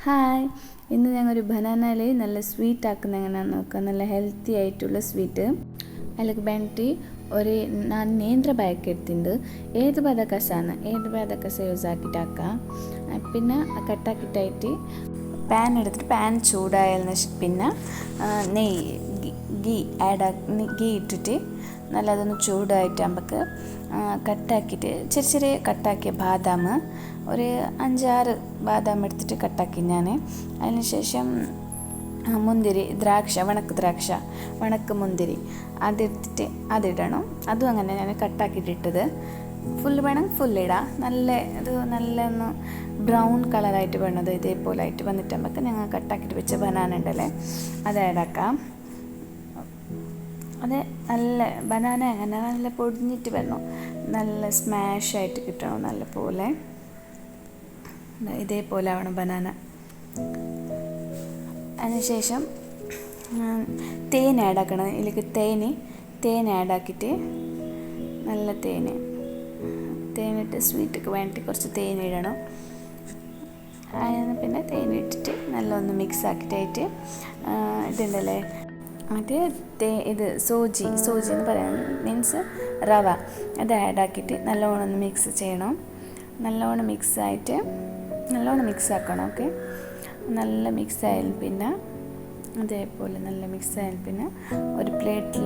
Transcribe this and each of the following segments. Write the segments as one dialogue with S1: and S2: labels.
S1: Hi, ഇന്ന് ഞങ്ങളൊരു ബനാനയിൽ നല്ല സ്വീറ്റ് ആക്കുന്ന എങ്ങനെയാണെന്ന് നോക്കാം. നല്ല ഹെൽത്തി ആയിട്ടുള്ള സ്വീറ്റ്. അതിലേക്ക് വേണ്ടി ನಾನು ನೇಂದ್ರ ಬಾಯಕ್ಕೆ എടുത്തിട്ടുണ്ട്. ഏത് ബദക്കസ യൂസ് ആക്കിയിട്ടാക്കാം. പിന്നെ കട്ടാക്കിയിട്ടായിട്ട് പാൻ എടുത്തിട്ട് പാൻ ചൂടായതിന് പിന്നെ നെയ്യ് ഗീ ഇട്ടിട്ട് നല്ലതൊന്ന് ചൂടായിട്ട് നമുക്ക് കട്ടാക്കിയിട്ട് ചെറിയ കട്ടാക്കിയ ബാദാം ഒരു 5-6 ബാദാം എടുത്തിട്ട് കട്ടാക്കി ഞാൻ. അതിനുശേഷം മുന്തിരി, വണക്ക് മുന്തിരി അതെടുത്തിട്ട് അതിടണം. അതും അങ്ങനെ ഞാൻ കട്ടാക്കിയിട്ടിട്ടത്. ഫുള്ള് വേണം, ഫുള്ളിടാം. നല്ല ഒന്ന് ബ്രൗൺ കളറായിട്ട് വേണത് ഇതേപോലെ ആയിട്ട് വന്നിട്ട് നമുക്ക് ഞങ്ങൾ കട്ടാക്കിയിട്ട് വെച്ച ബനാന ഉണ്ടല്ലേ അത് ആഡാക്കാം. അത് നല്ല ബനാന അങ്ങനെ നല്ല പൊടിഞ്ഞിട്ട് വരണം, നല്ല സ്മാഷായിട്ട് കിട്ടണം. നല്ല പോലെ ഇതേപോലെ ആവണം ബനാന. അതിനുശേഷം തേൻ ആഡാക്കണം. ഇതിലേക്ക് തേൻ ആഡാക്കിയിട്ട് നല്ല തേനിട്ട് സ്വീറ്റൊക്കെ വേണ്ടിയിട്ട് കുറച്ച് തേൻ ഇടണം. അതിന് പിന്നെ തേനിട്ടിട്ട് നല്ല ഒന്ന് മിക്സ് ആക്കിയിട്ടായിട്ട് ഇതുണ്ടല്ലേ ഇത് സോജി എന്ന് പറയാൻ മീൻസ് റവ അത് ആഡാക്കിയിട്ട് നല്ലോണം ഒന്ന് മിക്സ് ചെയ്യണം. നല്ലോണം മിക്സ് ആക്കണം. ഓക്കെ, നല്ല മിക്സ് ആയാലും പിന്നെ അതേപോലെ നല്ല മിക്സ് ആയാലും പിന്നെ ഒരു പ്ലേറ്റിൽ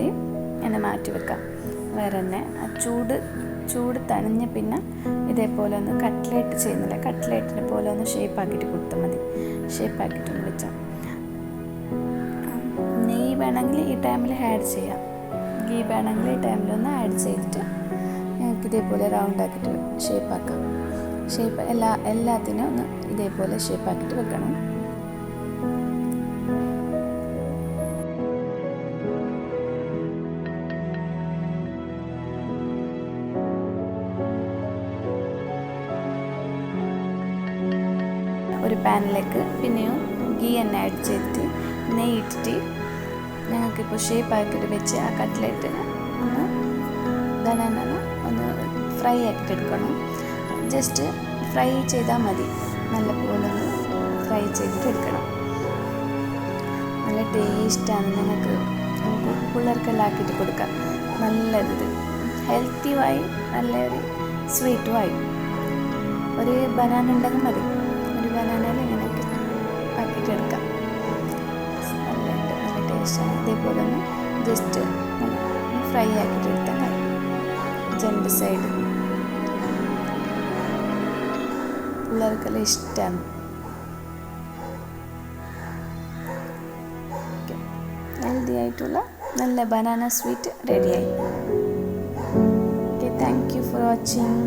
S1: എന്നെ മാറ്റി വെക്കാം. വേറെ തന്നെ ചൂട് തണിഞ്ഞ പിന്നെ ഇതേപോലെ ഒന്ന് കട്ട്ലേറ്റ് ചെയ്യുന്നില്ല, കട്ട്ലേറ്റിനെ പോലെ ഒന്ന് ഷേപ്പ് ആക്കിയിട്ട് കൊടുത്താൽ മതി. ഷേപ്പ് ആക്കിയിട്ടൊന്ന് വെച്ചാൽ നെയ്യ് വേണമെങ്കിൽ ഈ ടൈമിൽ ആഡ് ചെയ്യാം, ഗീ വേണമെങ്കിൽ ഈ ടൈമിലൊന്ന് ആഡ് ചെയ്തിട്ട് ഞങ്ങൾക്ക് ഇതേപോലെ റൗണ്ട് ആക്കിയിട്ട് ഷേപ്പ് ആക്കാം. എല്ലാത്തിനും ഒന്ന് ഇതേപോലെ ഷേപ്പ് ആക്കിയിട്ട് വെക്കണം. ഒരു പാനിലേക്ക് പിന്നെയും ഗീ തന്നെ ആഡ് ചെയ്തിട്ട് നെയ്യ് ഇട്ടിട്ട് ഞങ്ങൾക്കിപ്പോൾ ഷേപ്പ് ആക്കിയിട്ട് വെച്ച് ആ കട്ട്ലേറ്റിന് ബനാന ഒന്ന് ഫ്രൈ ആക്കിയിട്ട് എടുക്കണം. ജസ്റ്റ് ഫ്രൈ ചെയ്താൽ മതി, നല്ല പോലെ ഒന്ന് ഫ്രൈ ചെയ്തിട്ട് എടുക്കണം. നല്ല ടേസ്റ്റാണ്. ഞങ്ങൾക്ക് പിള്ളേർക്കെല്ലാം ആക്കിയിട്ട് കൊടുക്കാം. നല്ലത് ഹെൽത്തിയുമായി നല്ലൊരു സ്വീറ്റുമായി. ഒരു ബനാന ഉണ്ടെങ്കിൽ മതി, ഒരു ബനാനയിൽ ഇങ്ങനെ ആക്കിയിട്ട് എടുക്കാം. നല്ല ടേസ്റ്റാണ്. ഇതേപോലെ ഒന്ന് ജസ്റ്റ് ഫ്രൈ ആക്കിയിട്ട് എടുത്താൽ മതി. രണ്ട് സൈഡ് പിള്ളേർക്കെല്ലാം ഇഷ്ടമാണ്. ഹെൽത്തി ആയിട്ടുള്ള നല്ല ബനാന സ്വീറ്റ് റെഡിയായി. Okay, thank you for watching.